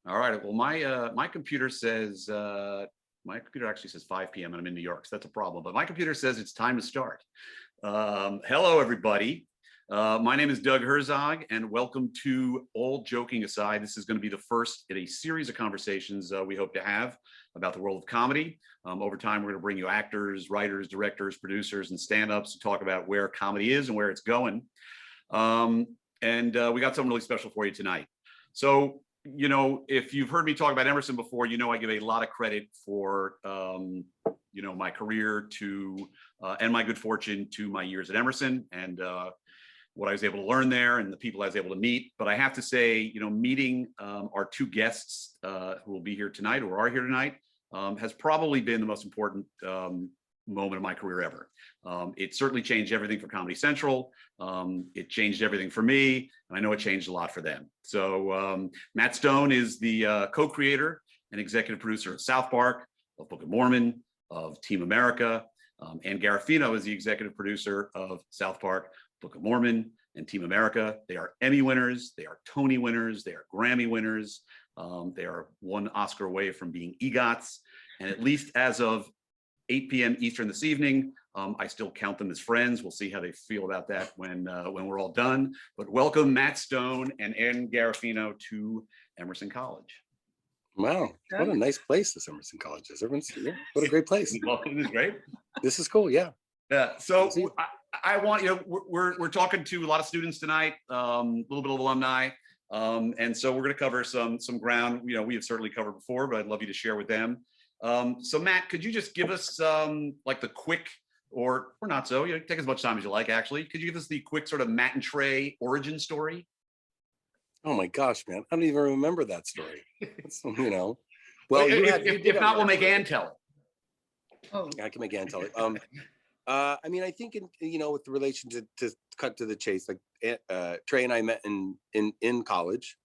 All right. Well, my computer says my computer actually says 5 p.m. and I'm in New York, so that's a problem. But my computer says it's time to start. Hello, everybody. My name is Doug Herzog, and welcome to All Joking Aside. This is going to be the first in a series of conversations we hope to have about the world of comedy. Over time, we're going to bring you actors, writers, directors, producers, and stand-ups to talk about where comedy is and where it's going. And we got something really special for you tonight. So, you know, if you've heard me talk about Emerson before, you know I give a lot of credit for, you know, my career to and my good fortune to my years at Emerson and what I was able to learn there and the people I was able to meet. But I have to say, you know, meeting our two guests who will be here tonight or are here tonight has probably been the most important moment of my career ever. It certainly changed everything for Comedy Central. It changed everything for me, and I know it changed a lot for them. So Matt Stone is the co-creator and executive producer of South Park, of Book of Mormon, of Team America, and Garefino is the executive producer of South Park, Book of Mormon, and Team America. They are Emmy winners, they are Tony winners, they are Grammy winners. They are one Oscar away from being EGOTs, and at least as of 8 p.m. Eastern this evening, I still count them as friends. We'll see how they feel about that when we're all done. But welcome Matt Stone and Ann Garefino to Emerson College. Wow, what a nice place this Emerson College is. What a great place. Welcome, this is great. This is cool, yeah. Yeah, so I want, you know, we're talking to a lot of students tonight, a little bit of alumni, and so we're going to cover some ground, you know, we have certainly covered before, but I'd love you to share with them. So Matt, could you just give us like the quick, or not so, you know, take as much time as you like, actually. Could you give us the quick sort of Matt and Trey origin story? Oh my gosh, man, I don't even remember that story. You know, well, if not, we'll make Ann tell it. Oh, I can make Ann tell it. I mean, I think you know, with the relation to cut to the chase, like Trey and I met in college.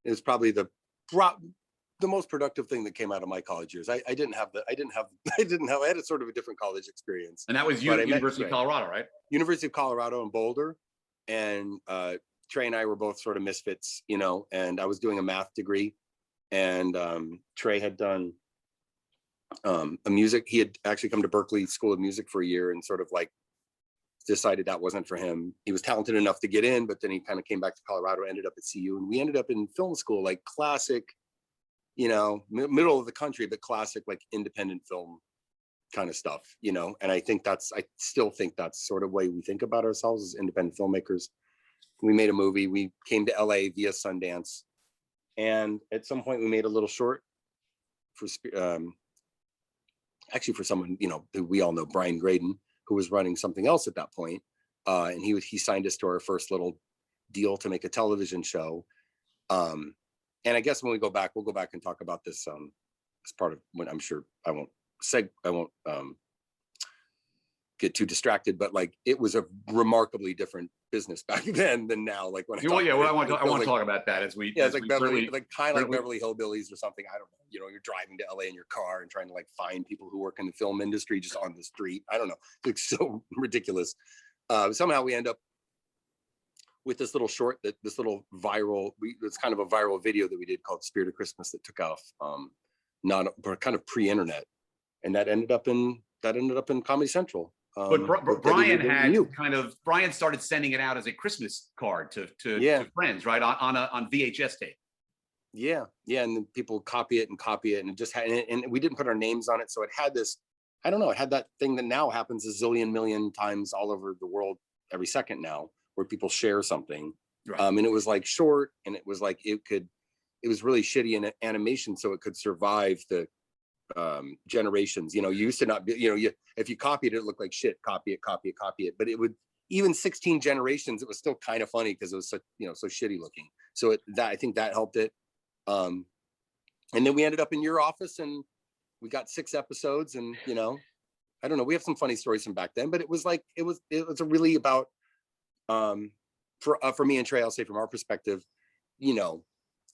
It was probably the most productive thing that came out of my college years. I had a sort of a different college experience. And that was University of Colorado, right? University of Colorado in Boulder. And Trey and I were both sort of misfits, you know, and I was doing a math degree, and Trey had done he had actually come to Berkeley School of Music for a year and sort of like decided that wasn't for him. He was talented enough to get in, but then he kind of came back to Colorado, ended up at CU, and we ended up in film school, like classic, you know, middle of the country, but classic, like independent film kind of stuff, you know. And I still think that's sort of way we think about ourselves as independent filmmakers. We made a movie. We came to LA via Sundance, and at some point we made a little short for actually for someone, you know, that we all know, Brian Graydon, who was running something else at that point. And he signed us to our first little deal to make a television show. And I guess when we go back, we'll go back and talk about this as part of when I'm sure I won't get too distracted, but like it was a remarkably different business back then than now. Like when I want to talk about that as we it's like Beverly, like kind of like Beverly Hillbillies or something. I don't know. You know, you're driving to LA in your car and trying to like find people who work in the film industry just on the street. I don't know. It's so ridiculous. Somehow we end up with this little short, this little viral. It's kind of a viral video that we did called "Spirit of Christmas" that took off, kind of pre-internet, and that ended up in Comedy Central. But Brian started sending it out as a Christmas card to friends, right, on VHS tape. Yeah, and then people copy it, and it just had, and we didn't put our names on it, so it had this, I don't know, it had that thing that now happens a zillion million times all over the world every second now, where people share something, right. And it was like short, and it was like it was really shitty in animation, so it could survive the generations. You know, you used to not be, you know, if you copied it, it looked like shit. Copy it, but it would, even 16 generations, it was still kind of funny because it was such, you know, so shitty looking. So I think that helped it. And then we ended up in your office, and we got 6 episodes, and you know, I don't know, we have some funny stories from back then, but it was like it was really about for me and Trey, I'll say from our perspective, you know,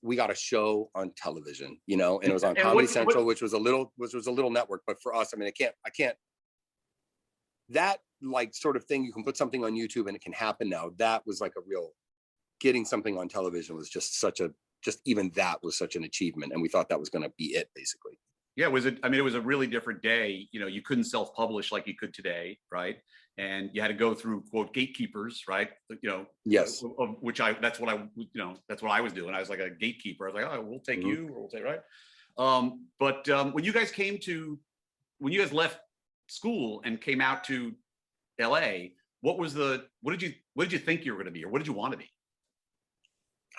we got a show on television, you know, and it was on Comedy Central, which was a little network, but for us, I mean, I can't that like sort of thing, you can put something on YouTube and it can happen now. That was like a real, getting something on television was just such a just even that was such an achievement. And we thought that was going to be it, basically. Yeah, it was a really different day. You know, you couldn't self-publish like you could today, right? And you had to go through, quote, gatekeepers, right? You know, Yes. that's what I was doing. I was like a gatekeeper. I was like, oh, we'll take you, or we'll take, right? When you guys left school and came out to LA, what did you think you were going to be, or what did you want to be?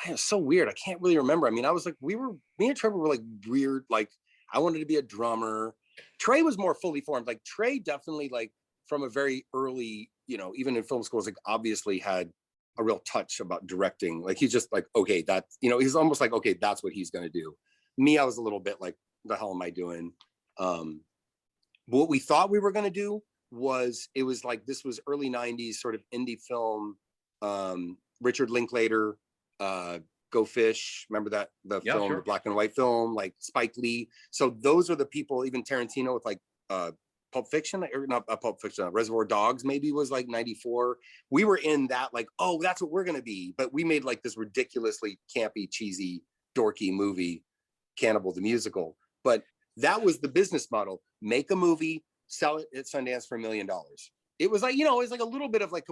It's so weird. I can't really remember. I mean, I was like, me and Trevor were like weird. Like, I wanted to be a drummer. Trey was more fully formed. Like, Trey definitely, like, from a very early, you know, even in film schools, like, obviously had a real touch about directing. Like, he's just like, okay, that's, you know, he's almost like, okay, that's what he's going to do. Me, I was a little bit like, the hell am I doing? What we thought we were going to do was, it was like, this was early 90s sort of indie film. Richard Linklater, Go Fish, remember that, the film, sure. the black and white film, like Spike Lee. So those are the people, even Tarantino with like Pulp Fiction, or not Pulp Fiction, Reservoir Dogs maybe was like 94. We were in that, like, oh, that's what we're gonna be. But we made like this ridiculously campy, cheesy, dorky movie, Cannibal the Musical. But that was the business model: make a movie, sell it at Sundance for $1 million. It was like, you know, it was like a little bit of like,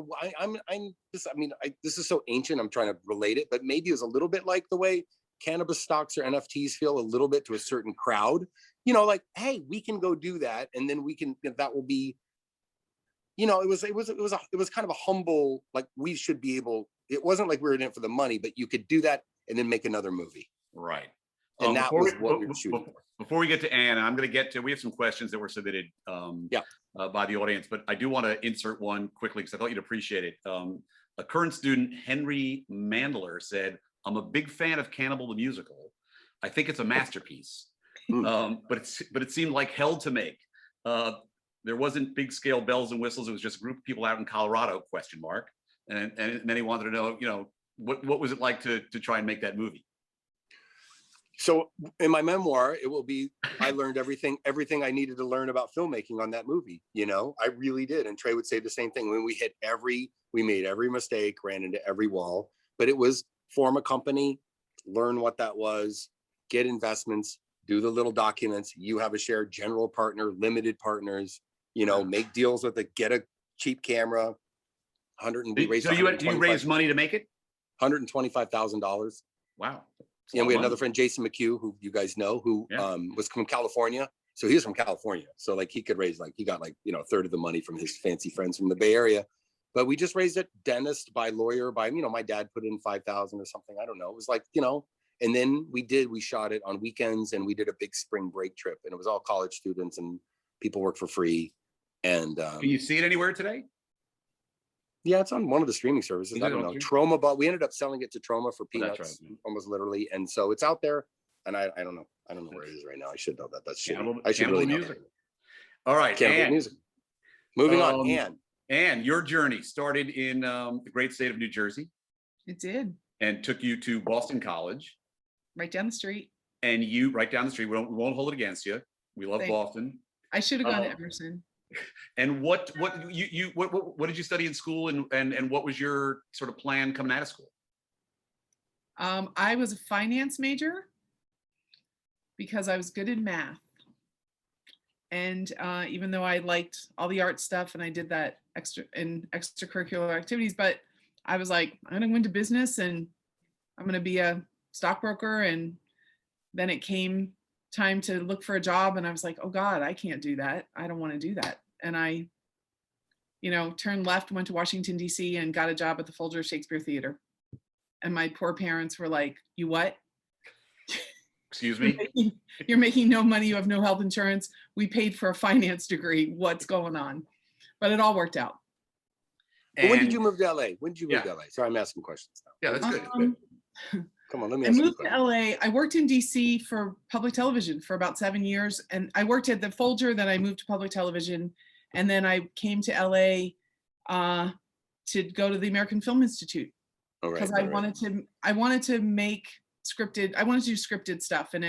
this is so ancient, I'm trying to relate it, but maybe it was a little bit like the way cannabis stocks or NFTs feel a little bit to a certain crowd, you know, like, hey, we can go do that. And then that will be, you know, it was kind of a humble, like, we should be able, it wasn't like we were in it for the money, but you could do that and then make another movie. Right. And that was what we were shooting for. Before we get to Anne, I'm going to get to, we have some questions that were submitted by the audience, but I do want to insert one quickly because I thought you'd appreciate it. A current student, Henry Mandler, said, I'm a big fan of Cannibal the Musical. I think it's a masterpiece, but it seemed like hell to make. There wasn't big scale bells and whistles. It was just a group of people out in Colorado, ? And then he wanted to know, you know, what was it like to try and make that movie? So in my memoir, it will be, I learned everything I needed to learn about filmmaking on that movie. You know, I really did. And Trey would say the same thing. When we made every mistake, ran into every wall, but it was form a company, learn what that was, get investments, do the little documents. You have a shared general partner, limited partners, you know, make deals with it, get a cheap camera. So you raised money to make it? $125,000. Wow. And we had another friend, Jason McHugh, who you guys know, who was from California. So he was from California. So like he could raise, like, he got like, you know, a third of the money from his fancy friends from the Bay Area. But we just raised it, dentist by lawyer by, you know, my dad put in 5,000 or something. I don't know. It was like, you know, and then we shot it on weekends and we did a big spring break trip, and it was all college students and people work for free. And can you see it anywhere today? Yeah, it's on one of the streaming services. I don't know. Troma, but we ended up selling it to Troma for peanuts, almost literally. And so it's out there. And I don't know. I don't know where it is right now. I should know that. That's shitty. I should really know that. All right. Cannibal Music. Moving on. Anne, your journey started in the great state of New Jersey. It did. And took you to Boston College. Right down the street. And you, right down the street. We won't hold it against you. We love Boston. I should have gone to Emerson. And what did you study in school, and what was your sort of plan coming out of school? I was a finance major because I was good in math. And even though I liked all the art stuff and I did that extracurricular activities, but I was like, I'm going to go into business and I'm going to be a stockbroker. And then it came time to look for a job, and I was like, oh God, I can't do that. I don't want to do that. And I, you know, turned left, went to Washington, D.C. and got a job at the Folger Shakespeare Theater. And my poor parents were like, you what? Excuse me? You're making no money. You have no health insurance. We paid for a finance degree. What's going on? But it all worked out. But when did you move to LA? When did you move to LA? Sorry, I'm asking questions now. Yeah, that's good. Come on, let me ask you. I moved to LA. I worked in DC for public television for about 7 years. And I worked at the Folger, then I moved to public television. And then I came to LA to go to the American Film Institute. Because I wanted to make scripted, I wanted to do scripted stuff. And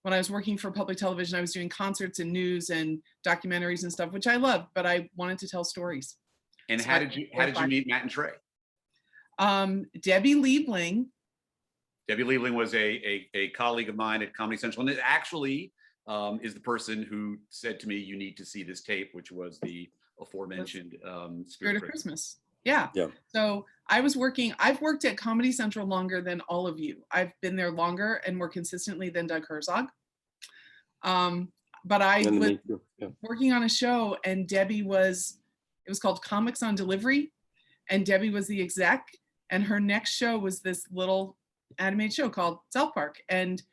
when I was working for public television, I was doing concerts and news and documentaries and stuff, which I loved, but I wanted to tell stories. And so how did you meet Matt and Trey? Debbie Liebling Debbie Leland was a colleague of mine at Comedy Central, and it actually is the person who said to me, "You need to see this tape," which was the aforementioned Spirit of Christmas. Yeah. Yeah. So I've worked at Comedy Central longer than all of you. I've been there longer and more consistently than Doug Herzog. But I was working on a show, and it was called Comics on Delivery, and Debbie was the exec, and her next show was this little animated show called South Park. And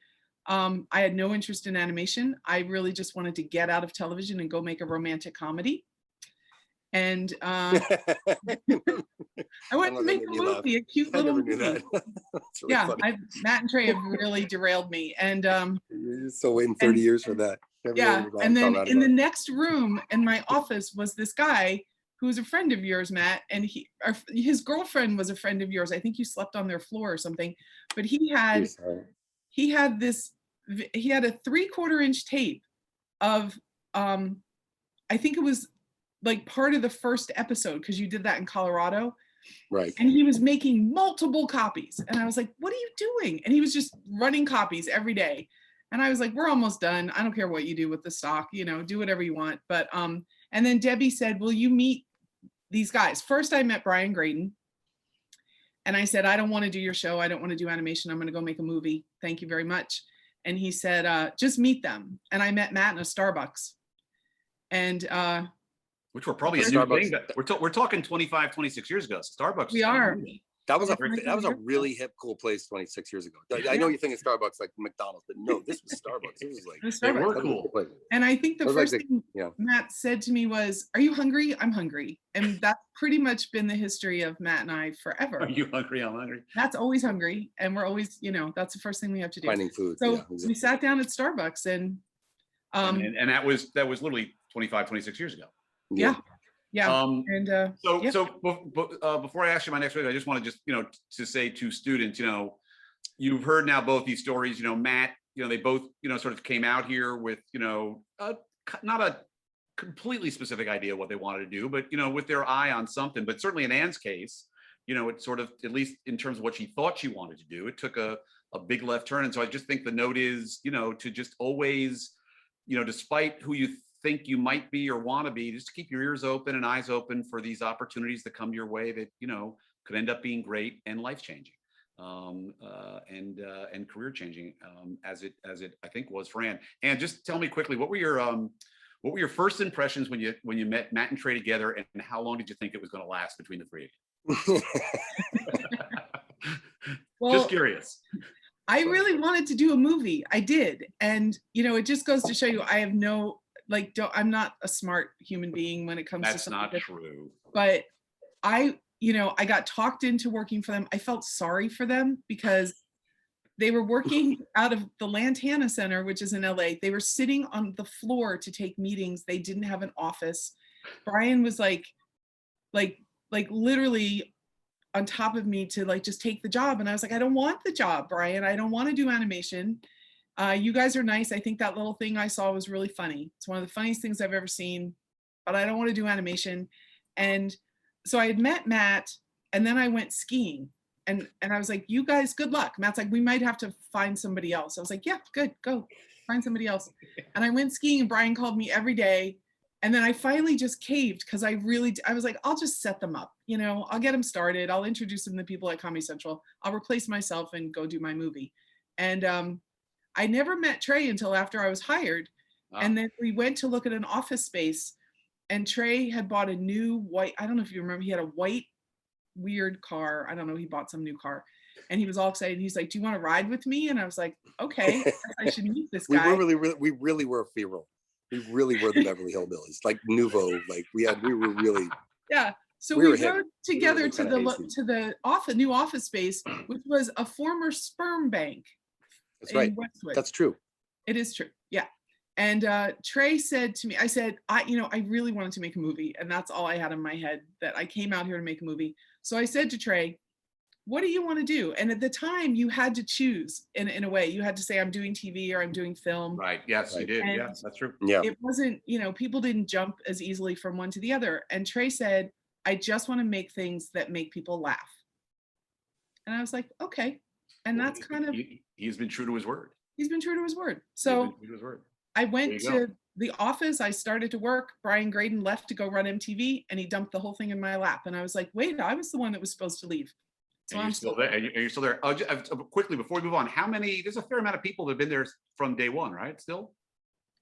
I had no interest in animation. I really just wanted to get out of television and go make a romantic comedy. And I wanted to make a movie, a cute little movie. Really yeah, Matt and Trey have really derailed me. And you're still waiting 30 years for that. Yeah, and then in the next room in my office was this guy who was a friend of yours, Matt, and his girlfriend was a friend of yours. I think you slept on their floor or something. But he had a 3/4-inch tape of I think it was like part of the first episode, because you did that in Colorado. Right. And he was making multiple copies. And I was like, what are you doing? And he was just running copies every day. And I was like, we're almost done. I don't care what you do with the stock, do whatever you want. But and then Debbie said, will you meet these guys? First, I met Brian Graydon. And I said, I don't want to do your show. I don't want to do animation. I'm going to go make a movie. Thank you very much. And he said, just meet them. And I met Matt in a Starbucks. And which were probably a new thing. We're talking 25, 26 years ago. So Starbucks. We are. That was a really hip, cool place 26 years ago. I know you think of Starbucks like McDonald's, but no, this was Starbucks. It was like they were cool. And I think the first thing Matt said to me was, "Are you hungry? I'm hungry." And that's pretty much been the history of Matt and I forever. Are you hungry? I'm hungry. Matt's always hungry, and we're always, that's the first thing we have to do. Finding food. So we sat down at Starbucks, and that was literally 25, 26 years ago. Yeah. Yeah. So before I ask you my next question, I just want to to say to students, you've heard now both these stories. Matt, they both sort of came out here with not a completely specific idea what they wanted to do, but with their eye on something. But certainly in Anne's case, it sort of, at least in terms of what she thought she wanted to do, it took a big left turn. And so I just think the note is, to just always, despite who you think you might be or want to be, just keep your ears open and eyes open for these opportunities that come your way that could end up being great and life-changing and career changing, as it I think was for Anne. And just tell me quickly, what were your first impressions when you met Matt and Trey together, and how long did you think it was going to last between the three of you? Well, just curious. I really wanted to do a movie. I did, and it just goes to show you I have no. I'm not a smart human being when it comes to something. That's not true. But I got talked into working for them. I felt sorry for them because they were working out of the Lantana Center, which is in LA. They were sitting on the floor to take meetings. They didn't have an office. Brian was like literally on top of me to just take the job. And I was like, I don't want the job, Brian. I don't want to do animation. You guys are nice. I think that little thing I saw was really funny. It's one of the funniest things I've ever seen, but I don't want to do animation. And so I had met Matt, and then I went skiing, and I was like, you guys, good luck. Matt's like, we might have to find somebody else. I was like, yeah, good, go find somebody else. And I went skiing, and Brian called me every day. And then I finally just caved because I was like, I'll just set them up. I'll get them started. I'll introduce them to people at Comedy Central. I'll replace myself and go do my movie. And I never met Trey until after I was hired. Wow. And then we went to look at an office space, and Trey had bought a new white, I don't know if you remember, he had a white weird car. I don't know, he bought some new car, and he was all excited. He's like, do you want to ride with me? And I was like, okay, I should meet this guy. We really were feral. We really were the Beverly Hillbillies, like Nouveau, we were really. Yeah. So we rode together to the new office space, which was a former sperm bank. That's right. Westwood. That's true. It is true. Yeah. And Trey said to me, I said, I really wanted to make a movie, and that's all I had in my head, that I came out here to make a movie. So I said to Trey, what do you want to do? And at the time you had to choose in a way. You had to say, I'm doing TV or I'm doing film. Right. Yes, you did. Yeah, that's true. Yeah. It wasn't, people didn't jump as easily from one to the other. And Trey said, I just want to make things that make people laugh. And I was like, okay. And that's kind of, He's been true to his word. he's been true to his word. He's So been true to his word. I There went you go. to the office. I started to work. Brian Graydon left to go run MTV, and he dumped the whole thing in my lap. And I was like, wait, I was the one that was supposed to leave. So And I'm you're still there. And you're still there. Quickly before we move on, how many? There's a fair amount of people that have been there from day one, right? Still.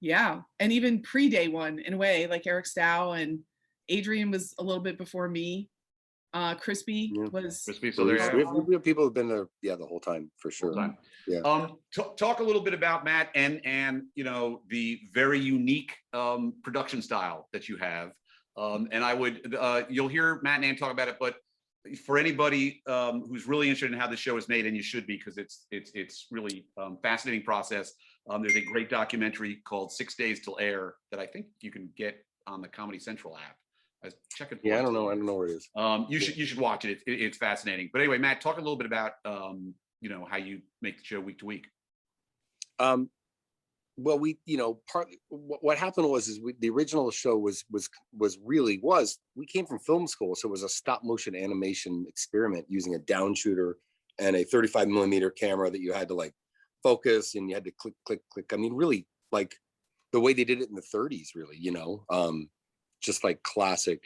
Yeah. And even pre-day one in a way, like Eric Stow and Adrian was a little bit before me. Crispy Yeah. was. Crispy, so there you go. We have people who've been there, yeah, the whole time for sure. Time. Yeah. Talk a little bit about Matt and you know the very unique production style that you have. And I would you'll hear Matt and Ann talk about it, but for anybody who's really interested in how the show is made, and you should be, because it's really fascinating process. There's a great documentary called 6 Days Till Air that I think you can get on the Comedy Central app. Check it. Yeah, I don't know where it is. You should watch it. It's fascinating. But anyway, Matt, talk a little bit about you know, how you make the show week to week. Well, we, you know, partly what happened was the original show was we came from film school, so it was a stop motion animation experiment using a down shooter and a 35 millimeter camera that you had to like focus and you had to click, click, click. I mean, really like the way they did it in the 30s, really, you know, just like classic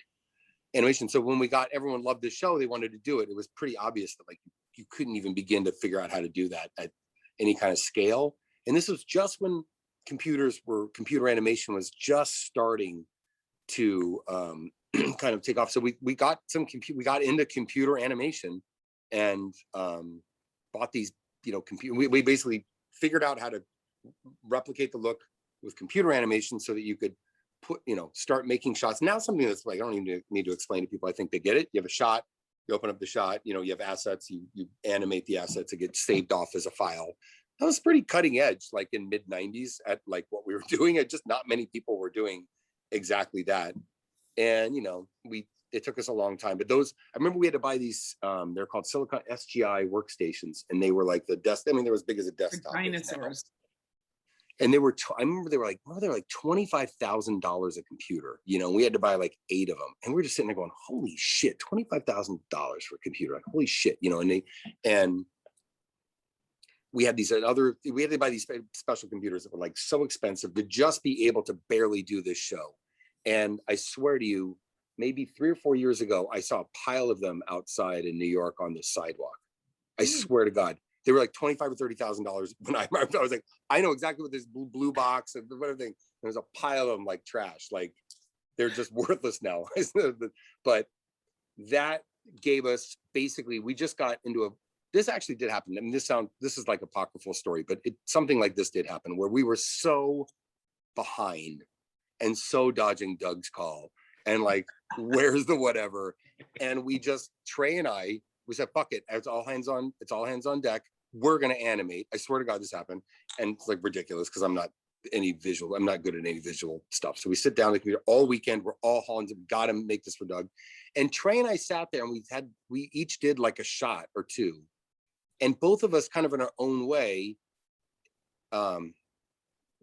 animation. So when everyone loved the show, they wanted to do it. It was pretty obvious that like you couldn't even begin to figure out how to do that at any kind of scale. And this was just when computer animation was just starting to kind of take off. So we got into computer animation and bought these, you know, we basically figured out how to replicate the look with computer animation so that you could start making shots. Now something that's like, I don't even need to explain to people. I think they get it. You have a shot, you open up the shot, you have assets, you animate the assets, it gets saved off as a file. That was pretty cutting edge, like in mid 90s at like what we were doing. Just not many people were doing exactly that. And, it took us a long time, but I remember we had to buy these, they're called Silicon SGI workstations. And they were like they were as big as a desktop. Dinosaurs. And I remember they were like $25,000 a computer, we had to buy like 8 of them. And we were just sitting there going, holy shit, $25,000 for a computer. Like, holy shit, and we had we had to buy these special computers that were like so expensive to just be able to barely do this show. And I swear to you, maybe 3 or 4 years ago, I saw a pile of them outside in New York on the sidewalk. I swear to God. They were like $25,000 or $30,000 when I was like, I know exactly what this blue box and whatever thing. There's a pile of them like trash, like they're just worthless now. But that gave us basically, we just got into this actually did happen. I mean, this is like apocryphal story, but something like this did happen where we were so behind and so dodging Doug's call and like, where's the whatever? And Trey and I, we said, fuck it. It's all hands on deck. We're going to animate. I swear to God, this happened. And it's like ridiculous because I'm not good at any visual stuff. So we sit down at the computer all weekend. We're all hauling, got to make this for Doug. And Trey and I sat there and we each did like a shot or two. And both of us kind of in our own way,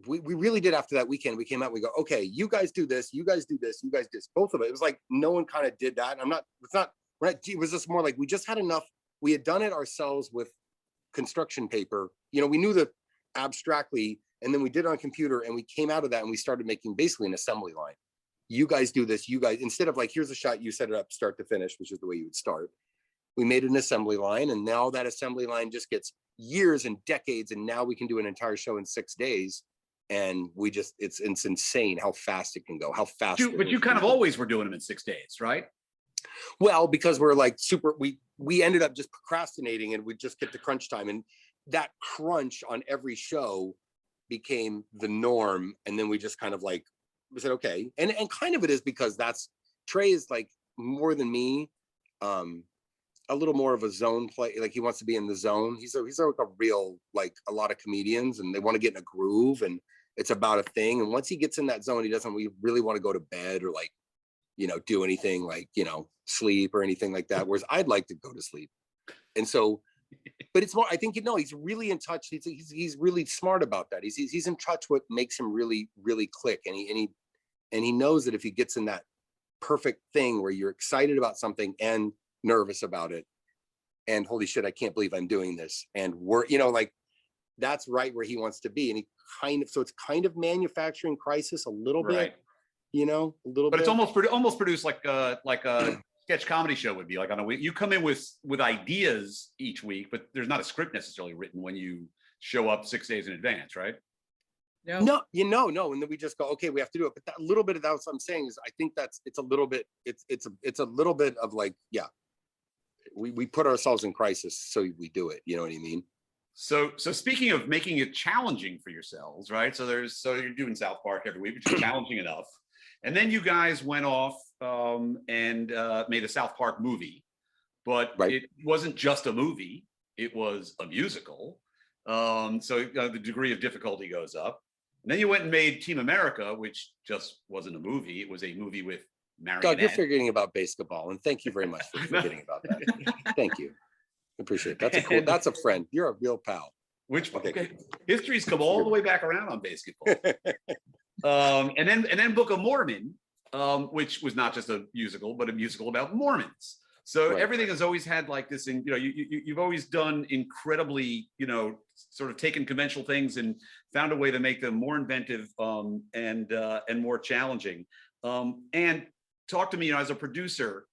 we really did after that weekend. We came out, we go, okay, you guys do this, you guys do this, you guys do this. Both of it. It was like no one kind of did that. It was just more like we just had enough. We had done it ourselves with construction paper. We knew that abstractly, and then we did it on computer and we came out of that and we started making basically an assembly line. You guys do this, you guys, instead of like, here's a shot, you set it up start to finish, which is the way you would start. We made an assembly line, and now that assembly line just gets years and decades, and now we can do an entire show in 6 days. And it's insane how fast it can go, how fast. But you kind of always were doing them in 6 days, right? Well, because we're like we ended up just procrastinating and we just get to crunch time. And that crunch on every show became the norm. And then we just kind of like, we said, okay. And kind of it is because Trey is like more than me, a little more of a zone play. Like he wants to be in the zone. He's like a real, like a lot of comedians and they want to get in a groove and it's about a thing. And once he gets in that zone, he doesn't really want to go to bed or like, do anything like, sleep or anything like that. Whereas I'd like to go to sleep. And so, but it's more, I think, he's really in touch. He's really smart about that. He's in touch what makes him really, really click. And he knows that if he gets in that perfect thing where you're excited about something and nervous about it, and holy shit, I can't believe I'm doing this. And we're, you know, like that's right where he wants to be. And he kind of, so it's kind of manufacturing crisis a little Right. bit, you know, a little But bit. it's almost produced like a sketch comedy show would be like on a week. You come in with ideas each week, but there's not a script necessarily written when you show up 6 days in advance, right? No. No, you know, no. And then we just go, okay, we have to do it. But that little bit of that's what I'm saying is I think it's a little bit, it's a little bit of like, yeah, we put ourselves in crisis. So we do it. You know what I mean? So speaking of making it challenging for yourselves, right? So you're doing South Park every week, which is challenging enough. And then you guys went off and made a South Park movie, but Right. it wasn't just a movie, it was a musical. So the degree of difficulty goes up. And then you went and made Team America, which just wasn't a movie. It was a movie with Doug, marionettes. you're forgetting about basketball. And thank you very much for forgetting about that. Thank you. Appreciate it. That's a friend. You're a real pal. Which Okay. History's come all the way back around on basketball. And then Book of Mormon, which was not just a musical, but a musical about Mormons. So Right. everything has always had like this, you know, you've always done incredibly, you know, sort of taken conventional things and found a way to make them more inventive and more challenging. And talk to me, you know, as a producer,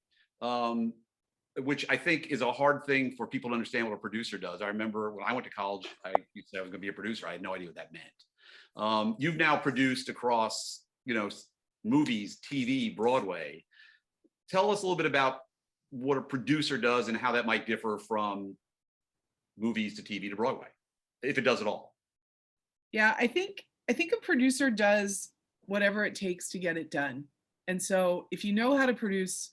which I think is a hard thing for people to understand what a producer does. I remember when I went to college, I used to say I was going to be a producer. I had no idea what that meant. You've now produced across, you know, movies, TV, Broadway. Tell us a little bit about what a producer does and how that might differ from movies to TV to Broadway, if it does at all. Yeah, I think a producer does whatever it takes to get it done. And so if you know how to produce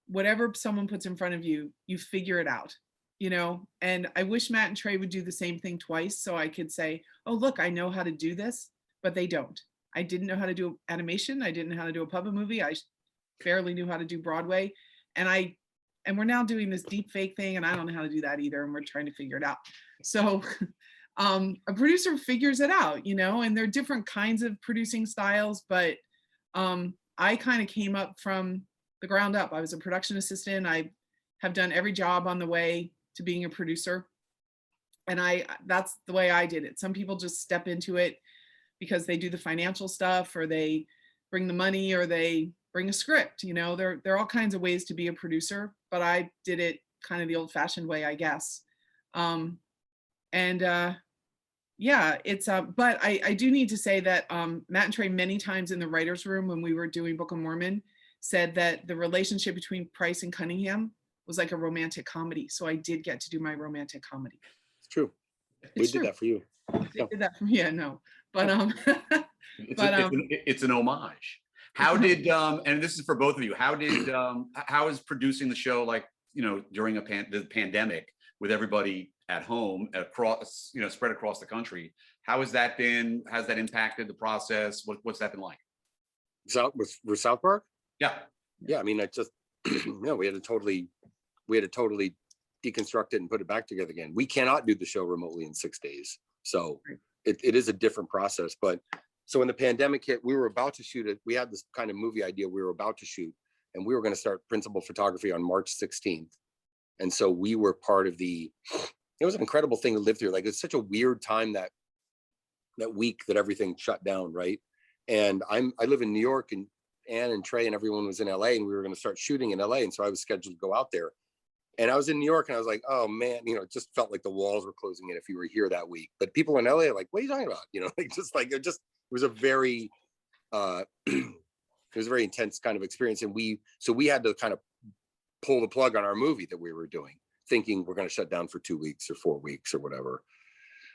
whatever someone puts in front of you, you figure it out, you know? And I wish Matt and Trey would do the same thing twice so I could say, oh, look, I know how to do this, but they don't. I didn't know how to do animation. I didn't know how to do a puppet movie. I barely knew how to do Broadway. And we're now doing this deep fake thing and I don't know how to do that either. And we're trying to figure it out. So a producer figures it out, you know, and there are different kinds of producing styles, but I kind of came up from the ground up. I was a production assistant. I have done every job on the way to being a producer. And that's the way I did it. Some people just step into it because they do the financial stuff or they bring the money or they bring a script, you know, there are all kinds of ways to be a producer, but I did it kind of the old fashioned way, I guess. Yeah, it's but I do need to say that Matt and Trey many times in the writer's room when we were doing Book of Mormon said that the relationship between Price and Cunningham was like a romantic comedy. So I did get to do my romantic comedy. It's true. We did that for you. They did that for me, yeah, no. But it's an homage. How did and this is for both of you, how is producing the show, like, you know, during the pandemic with everybody at home across, you know, spread across the country, how has that been? Has that impacted the process? What's that been like? With South Park? Yeah. I mean, I just no, we had to totally deconstruct it and put it back together again. We cannot do the show remotely in 6 days. So it is a different process. But so when the pandemic hit, we were about to shoot it. We had this kind of movie idea we were about to shoot, and we were going to start principal photography on March 16th. And so we were part of it was an incredible thing to live through. Like, it's such a weird time that week that everything shut down, right? And I live in New York, and Ann and Trey and everyone was in LA, and we were going to start shooting in LA. And so I was scheduled to go out there. And I was in New York, and I was like, oh man, you know, it just felt like the walls were closing in if you were here that week. But people in LA are like, what are you talking about? You know, it was a very it was a very intense kind of experience. And we had to kind of pull the plug on our movie that we were doing, thinking we're going to shut down for 2 weeks or 4 weeks or whatever.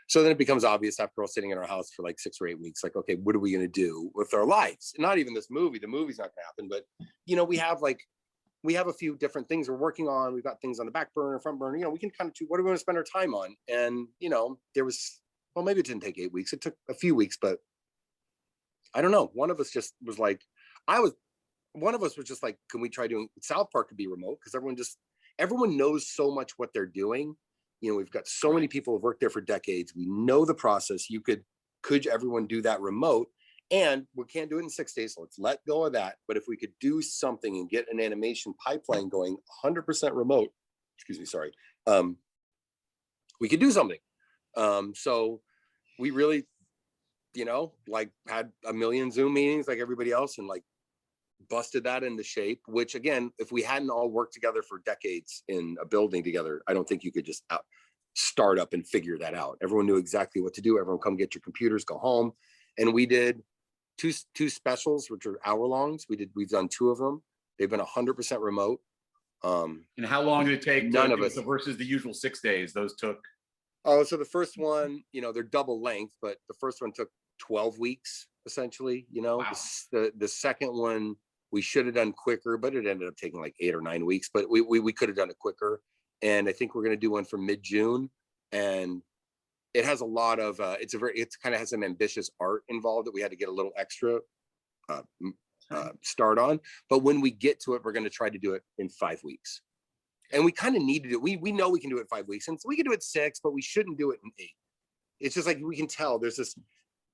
So then it becomes obvious after all sitting in our house for like 6 or 8 weeks, like, okay, what are we going to do with our lives? Not even this movie. The movie's not going to happen. But, you know, we have a few different things we're working on. We've got things on the back burner, front burner. You know, we can kind of choose what do we want to spend our time on. And, you know, maybe it didn't take 8 weeks. It took a few weeks, but I don't know. One of us just was like, can we try doing South Park could be remote? Because everyone knows so much what they're doing. You know, we've got so many people who've worked there for decades. We know the process. Could everyone do that remote? And we can't do it in 6 days. So let's let go of that. But if we could do something and get an animation pipeline going 100% remote, we could do something. So we really, like had a million Zoom meetings like everybody else, and like busted that into shape, which again, if we hadn't all worked together for decades in a building together, I don't think you could just start up and figure that out. Everyone knew exactly what to do. Everyone come get your computers, go home. And we did two specials, which are hour longs. We've done 2 of them. They've been 100% remote. And how long did it take? None of us. So versus the usual 6 days, those took. Oh, so the first one, they're double length, but the first one took 12 weeks, essentially. Wow. The second one, we should have done quicker, but it ended up taking like 8 or 9 weeks, but we could have done it quicker. And I think we're going to do one for mid-June, and it has a lot of, it kind of has some ambitious art involved that we had to get a little extra start on. But when we get to it, we're going to try to do it in 5 weeks. And we kind of need to do it. We know we can do it in 5 weeks, and so we can do it 6, but we shouldn't do it in 8. It's just like, we can tell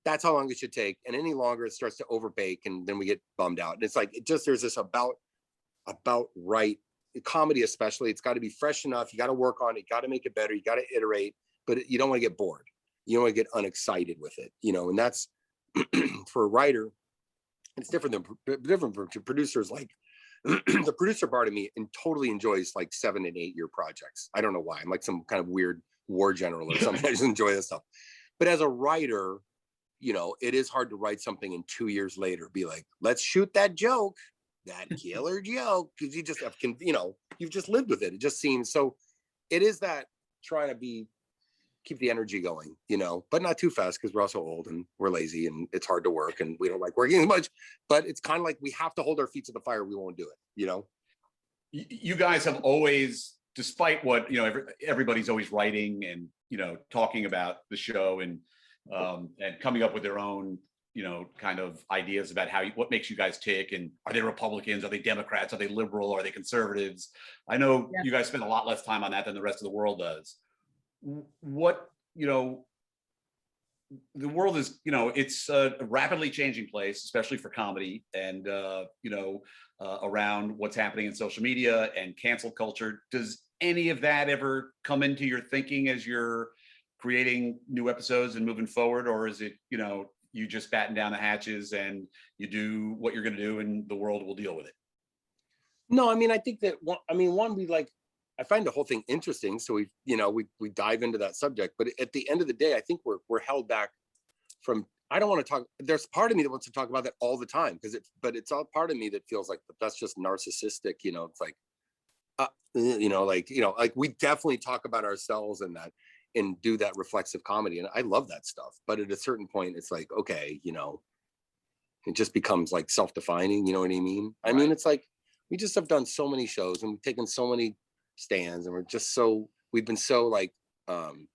that's how long it should take. And any longer, it starts to overbake, and then we get bummed out. And it's like, there's this about right comedy, especially. It's got to be fresh enough. You got to work on it. You got to make it better. You got to iterate, but you don't want to get bored. You don't want to get unexcited with it, and that's for a writer. It's different from producers. Like the producer part of me and totally enjoys like 7 and 8 year projects. I don't know why. I'm like some kind of weird war general or something. I just enjoy this stuff. But as a writer, it is hard to write something and 2 years later be like, let's shoot that joke, that killer joke, because you just have, you've just lived with it. It just seems so. It is that trying to keep the energy going, but not too fast, because we're also old and we're lazy and it's hard to work and we don't like working as much. But it's kind of like we have to hold our feet to the fire. We won't do it, You guys have always, despite what everybody's always writing and talking about the show and coming up with their own kind of ideas about what makes you guys tick, and are they Republicans, are they Democrats, are they liberal, are they conservatives? I know you guys spend a lot less time on that than the rest of the world does. What the world is, it's a rapidly changing place, especially for comedy, and around what's happening in social media and cancel culture. Does any of that ever come into your thinking as you're creating new episodes and moving forward, or is it you just batten down the hatches and you do what you're going to do and the world will deal with it? No, I mean, I think that I find the whole thing interesting. So we dive into that subject, but at the end of the day, I think we're held back from, I don't want to talk, there's part of me that wants to talk about that all the time, but it's all part of me that feels like that's just narcissistic. It's like, like we definitely talk about ourselves and that, and do that reflexive comedy. And I love that stuff. But at a certain point, it's like, okay, it just becomes like self-defining. You know what I mean? I mean, it's like, we just have done so many shows and we've taken so many stands, and we've been so like blunt.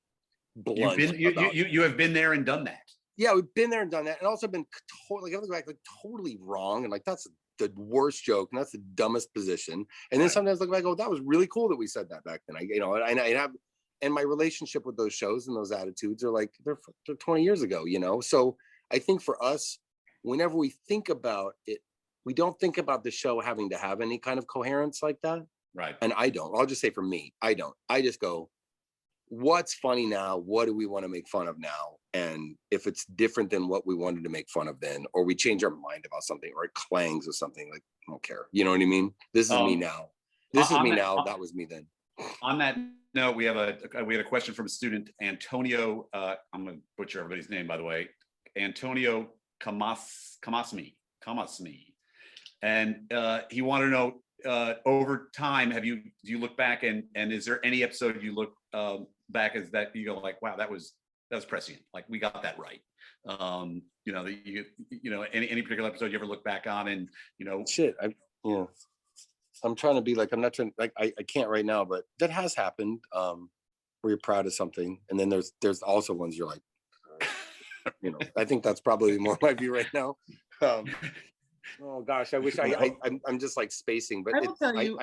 You have been there and done that. Yeah, we've been there and done that, and also been totally, totally wrong, and like that's the worst joke, and that's the dumbest position. And then sometimes look back, oh, that was really cool that we said that back then. I have, and my relationship with those shows and those attitudes are like they're 20 years ago, So I think for us, whenever we think about it, we don't think about the show having to have any kind of coherence like that. Right. And I don't. I'll just say for me, I don't. I just go, what's funny now? What do we want to make fun of now? And if it's different than what we wanted to make fun of then, or we change our mind about something, or it clangs with something, like, I don't care. You know what I mean? This is me now. This is me now. That was me then. On that note, we had a question from a student, Antonio. I'm going to butcher everybody's name, by the way. Antonio Kamasmi. And he wanted to know, over time, do you look back and is there any episode you look back as that you go like, wow, that was prescient, like we got that right? Any particular episode you ever look back on and shit, I'm trying to be like, I'm not trying, like I can't right now, but that has happened, where you're proud of something, and then there's also ones you're like, I think that's probably more my view right now. Oh gosh, I wish I'm just like spacing, but I'll tell you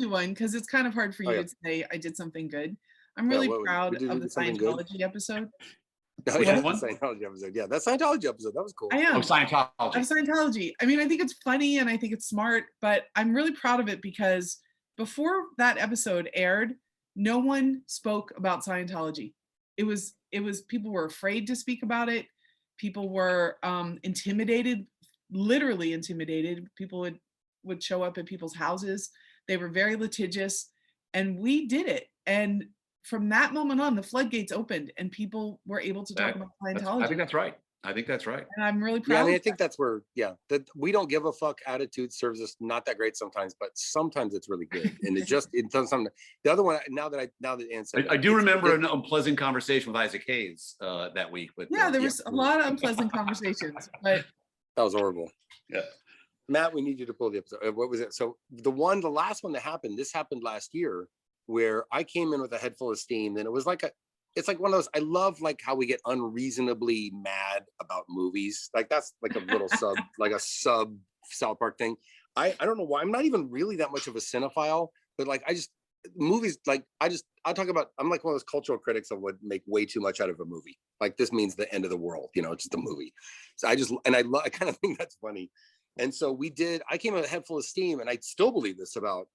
one, because it's kind of hard for you to say I did something good. I'm really proud of the Scientology episode. Oh, yeah, the Scientology episode. Yeah, that Scientology episode, that was cool. I am. Of Scientology. Of Scientology. I mean, I think it's funny and I think it's smart, but I'm really proud of it because before that episode aired, no one spoke about Scientology. It was people were afraid to speak about it. People were intimidated, literally intimidated. People would show up at people's houses. They were very litigious, and we did it. And from that moment on, the floodgates opened, and people were able to talk about Scientology. I think that's right. I think that's right. And I'm really proud. Yeah, I mean, I of think that. that's where, that we don't give a fuck attitude serves us not that great sometimes, but sometimes it's really good. And it does something. The other one, now that Ann said I it, do it's- remember an unpleasant conversation with Isaac Hayes that week. But Yeah, there was a lot of unpleasant conversations, but that was horrible. Yeah. Matt, we need you to pull the episode. What was it? So the last one that happened, this happened last year, where I came in with a head full of steam, and it was like it's like one of those, I love like how we get unreasonably mad about movies. Like that's like a little like a sub South Park thing. I don't know why. I'm not even really that much of a cinephile, but like movies, like I talk about, I'm like one of those cultural critics that would make way too much out of a movie. Like this means the end of the world, it's just a movie. So I kind of think that's funny. And so I came with a head full of steam, and I still believe this about,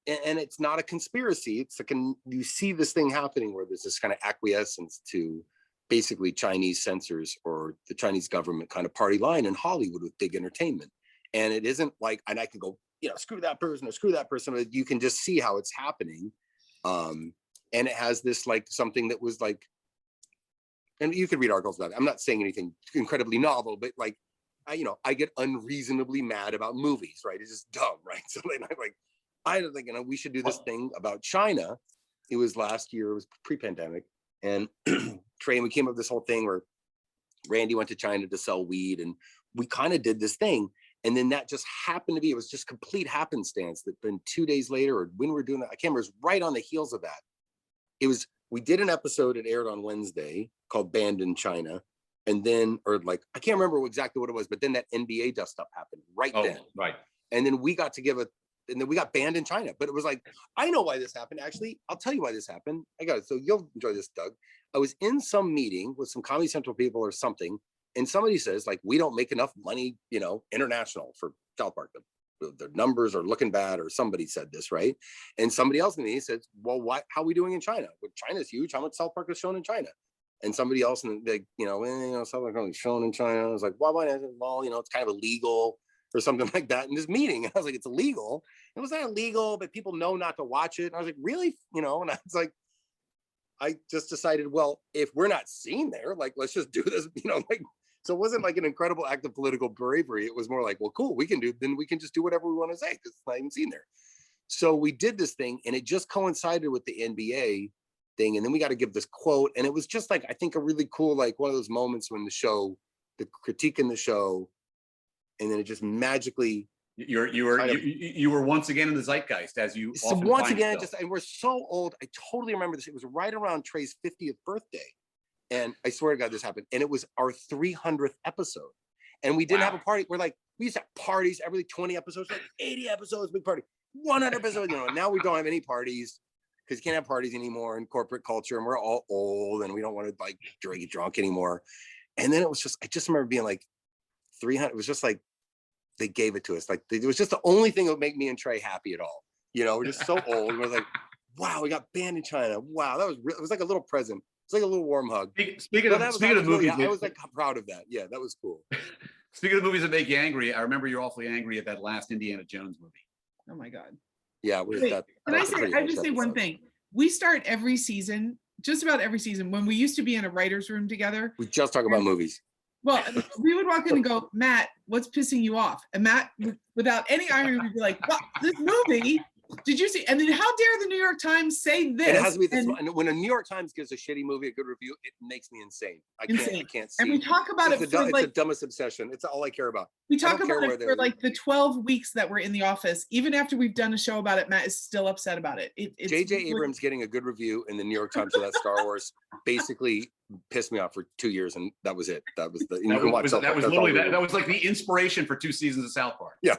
and it's not a conspiracy. It's like you see this thing happening where there's this kind of acquiescence to basically Chinese censors or the Chinese government kind of party line in Hollywood with big entertainment. And it isn't like, and I can go, screw that person or screw that person. But you can just see how it's happening. And it has this like something that was like, and you could read articles about it. I'm not saying anything incredibly novel, but like, I get unreasonably mad about movies, right? It's just dumb, right? So like, I don't think, we should do this thing about China. It was last year, it was pre-pandemic. And Trey, we came up with this whole thing where Randy went to China to sell weed, and we kind of did this thing. And then that just happened to be, it was just complete happenstance that then 2 days later, or when we were doing that, I can't remember, it was right on the heels of that. We did an episode, it aired on Wednesday, called Banned in China. And then, or like, I can't remember exactly what it was, but then that NBA dust up happened then. Right. And then we got to and then we got banned in China. But it was like, I know why this happened. Actually, I'll tell you why this happened. I got it. So you'll enjoy this, Doug. I was in some meeting with some Comedy Central people or something, and somebody says, like, we don't make enough money, international for South Park. The numbers are looking bad, or somebody said this, right? And somebody else in me says, well, how are we doing in China? Well, China's huge. How much South Park is shown in China? And somebody else, and they, South Park is shown in China. I was like, well, it's kind of illegal or something like that in this meeting. And I was like, it's illegal. It was not illegal, but people know not to watch it. And I was like, really? And I was like, I just decided, well, if we're not seen there, like, let's just do this, so it wasn't like an incredible act of political bravery. It was more like, well, cool, we can just do whatever we want to say because it's not even seen there. So we did this thing, and it just coincided with the NBA thing. And then we got to give this quote. And it was just like, I think a really cool, like one of those moments when the critique in the show, and then it just magically, you were once again in the zeitgeist, as you so often once find again, yourself. and we're so old. I totally remember this. It was right around Trey's 50th birthday. And I swear to God, this happened. And it was our 300th episode. And we didn't have a party. We're like, we used to have parties every 20 episodes, like 80 episodes, big party, 100 episodes, now we don't have any parties because you can't have parties anymore in corporate culture. And we're all old and we don't want to like get drunk anymore. And then I just remember being like 300. It was just like, they gave it to us. Like, it was just the only thing that would make me and Trey happy at all. We're just so old. And we're like, wow, we got banned in China. Wow, it was like a little present. It's like a little warm hug. Speaking of movies, I was like proud of that. Yeah, that was cool. Speaking of movies that make you angry, I remember you're awfully angry at that last Indiana Jones movie. oh my God. Yeah, I just say one thing. We start every season, just about every season, when we used to be in a writer's room together. We just talk about movies. Well, we would walk in and go, Matt, what's pissing you off? And Matt, without any irony, would be like, well, this movie, did you see? And then how dare the New York Times say this? And it has to be this one. And when a New York Times gives a shitty movie a good review, it makes me insane. I can't see. And we talk about it's the dumbest obsession. It's all I care about. We talk about it for like the 12 weeks that we're in the office. Even after we've done a show about it, Matt is still upset about it. J.J. Abrams getting a good review in the New York Times for that Star Wars basically pissed me off for 2 years, and that was it. That was that was like the inspiration for 2 seasons of South Park. Yeah,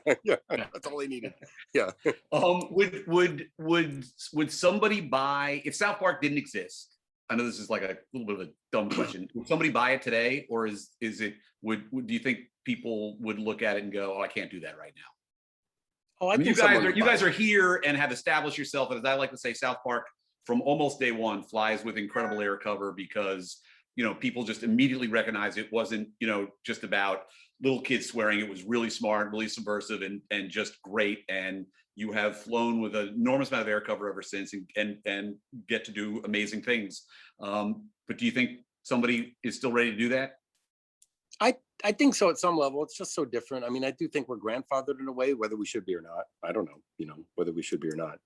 that's all they needed. Yeah. Would somebody buy, if South Park didn't exist? I know this is like a little bit of a dumb question. Would somebody buy it today, or do you think people would look at it and go, "Oh, I can't do that right now"? Oh, you guys are here and have established yourself, as I like to say, South Park from almost day one flies with incredible air cover because, you know, people just immediately recognize it wasn't, you know, just about little kids swearing. It was really smart, really subversive, and just great. And you have flown with an enormous amount of air cover ever since, and get to do amazing things. But do you think somebody is still ready to do that? I think so at some level. It's just so different. I mean, I do think we're grandfathered in a way, whether we should be or not. I don't know, you know, whether we should be or not.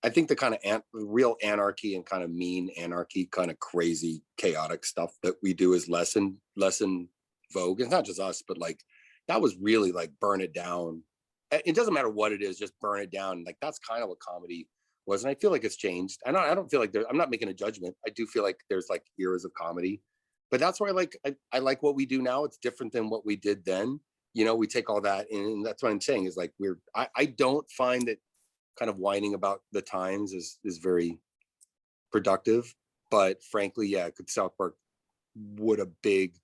I think the kind of real anarchy and kind of mean anarchy, kind of crazy, chaotic stuff that we do is less in vogue. It's not just us, but like that was really like burn it down. It doesn't matter what it is, just burn it down. Like that's kind of what comedy was, and I feel like it's changed. I don't feel like I'm not making a judgment. I do feel like there's like eras of comedy, but that's why I like what we do now. It's different than what we did then. You know, we take all that, and that's what I'm saying is like I don't find that kind of whining about the times is very productive. But frankly, yeah, could South Park, would a big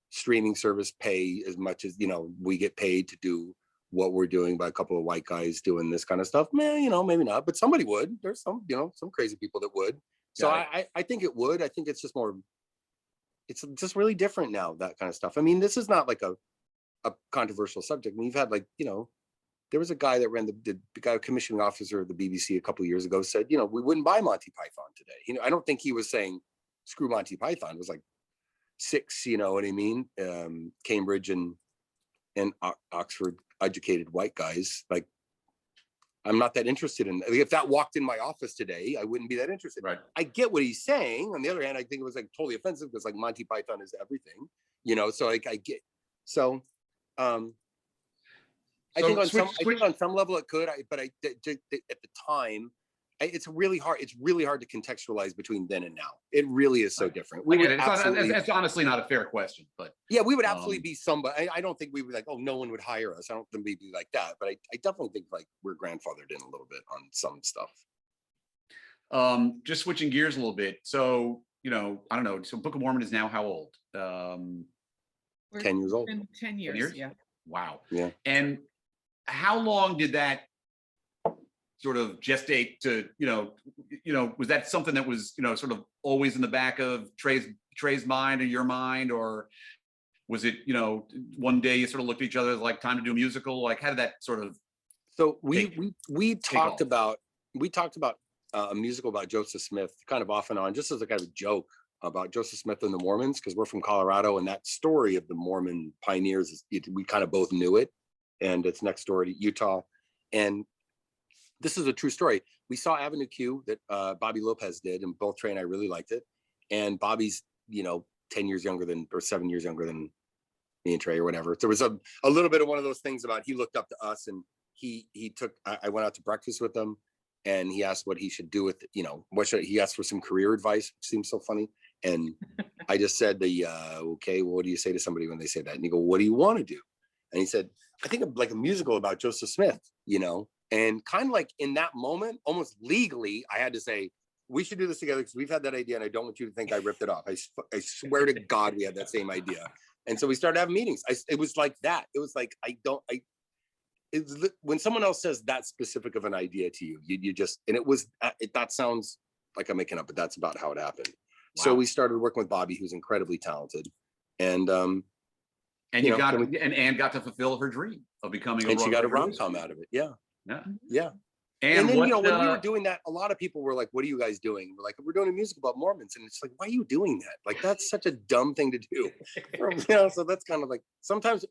streaming service pay as much as, you know, we get paid to do what we're doing by a couple of white guys doing this kind of stuff? Man, you know, maybe not, but somebody would. There's some, you know, some crazy people that would. So I think it would. I think it's just more, it's just really different now, that kind of stuff. I mean, this is not like a controversial subject. I mean, you've had like, you know, there was a guy that ran the guy, commissioning officer of the BBC a couple of years ago said, you know, we wouldn't buy Monty Python today. You know, I don't think he was saying screw Monty Python. It was like 6, you know what I mean? Cambridge and Oxford educated white guys. Like, I'm not that interested in, if that walked in my office today, I wouldn't be that interested. Right. I get what he's saying. On the other hand, I think it was like totally offensive because like Monty Python is everything, you know? So like I get, so I think on some level it could, but at the time, it's really hard to contextualize between then and now. It really is so different. We would it's honestly not a fair question, but yeah, we would absolutely be somebody. I don't think we would like, oh, no one would hire us. I don't think we'd be like that, but I definitely think like we're grandfathered in a little bit on some stuff. Just switching gears a little bit. So, you know, I don't know. So Book of Mormon is now how old? 10 years old. 10 years, yeah. Wow. Yeah. And how long did that sort of gestate to, you know, was that something that was, you know, sort of always in the back of Trey's mind or your mind, or was it, you know, one day you sort of looked at each other like time to do a musical? Like, how did that sort of? So we talked about a musical about Joseph Smith, kind of off and on, just as a kind of joke about Joseph Smith and the Mormons, because we're from Colorado, and that story of the Mormon pioneers, we kind of both knew it, and it's next door to Utah. And this is a true story. We saw Avenue Q that Bobby Lopez did, and both Trey and I really liked it. And Bobby's, you know, 10 years younger than, or 7 years younger than me and Trey or whatever. There was a little bit of one of those things about, he looked up to us, and I went out to breakfast with him, and he asked what he should do with, you know, he asked for some career advice, which seems so funny. And I just said, okay, well, what do you say to somebody when they say that? And he go, what do you want to do? And he said, I think like a musical about Joseph Smith, you know? And kind of like in that moment, almost legally, I had to say, we should do this together because we've had that idea, and I don't want you to think I ripped it off. I swear to God, we had that same idea. And so we started having meetings. It was like that. It was like, when someone else says that specific of an idea to you, you just, and it was, that sounds like I'm making up, but that's about how it happened. Wow. So we started working with Bobby, who's incredibly talented. And Anne got to fulfill her dream of becoming and she got a rom-com out of it. Yeah. Yeah. Yeah. And then, you know, when we were doing that, a lot of people were like, what are you guys doing? We're like, we're doing a musical about Mormons. And it's like, why are you doing that? Like, that's such a dumb thing to do. You know, so that's kind of like, sometimes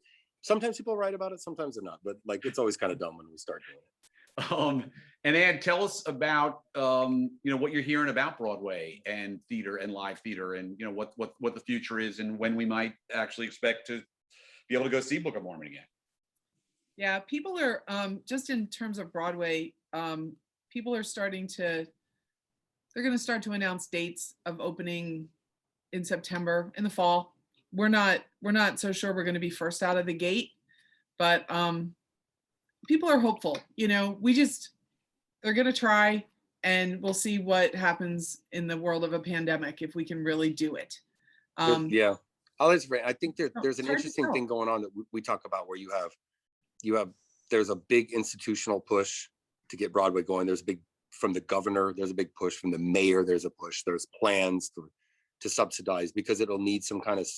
people write about it, sometimes they're not, but like, it's always kind of dumb when we start doing it. And Anne, tell us about, you know, what you're hearing about Broadway and theater and live theater, and, you know, what the future is, and when we might actually expect to be able to go see Book of Mormon again. Yeah, people are, just in terms of Broadway, people are they're going to start to announce dates of opening in September, in the fall. We're not so sure we're going to be first out of the gate, but people are hopeful. You know, they're going to try, and we'll see what happens in the world of a pandemic if we can really do it. Yeah, I think there's an interesting thing going on that we talk about, where there's a big institutional push to get Broadway going. There's a big from the governor, there's a big push. From the mayor, there's a push. There's plans to subsidize, because it'll need some kind of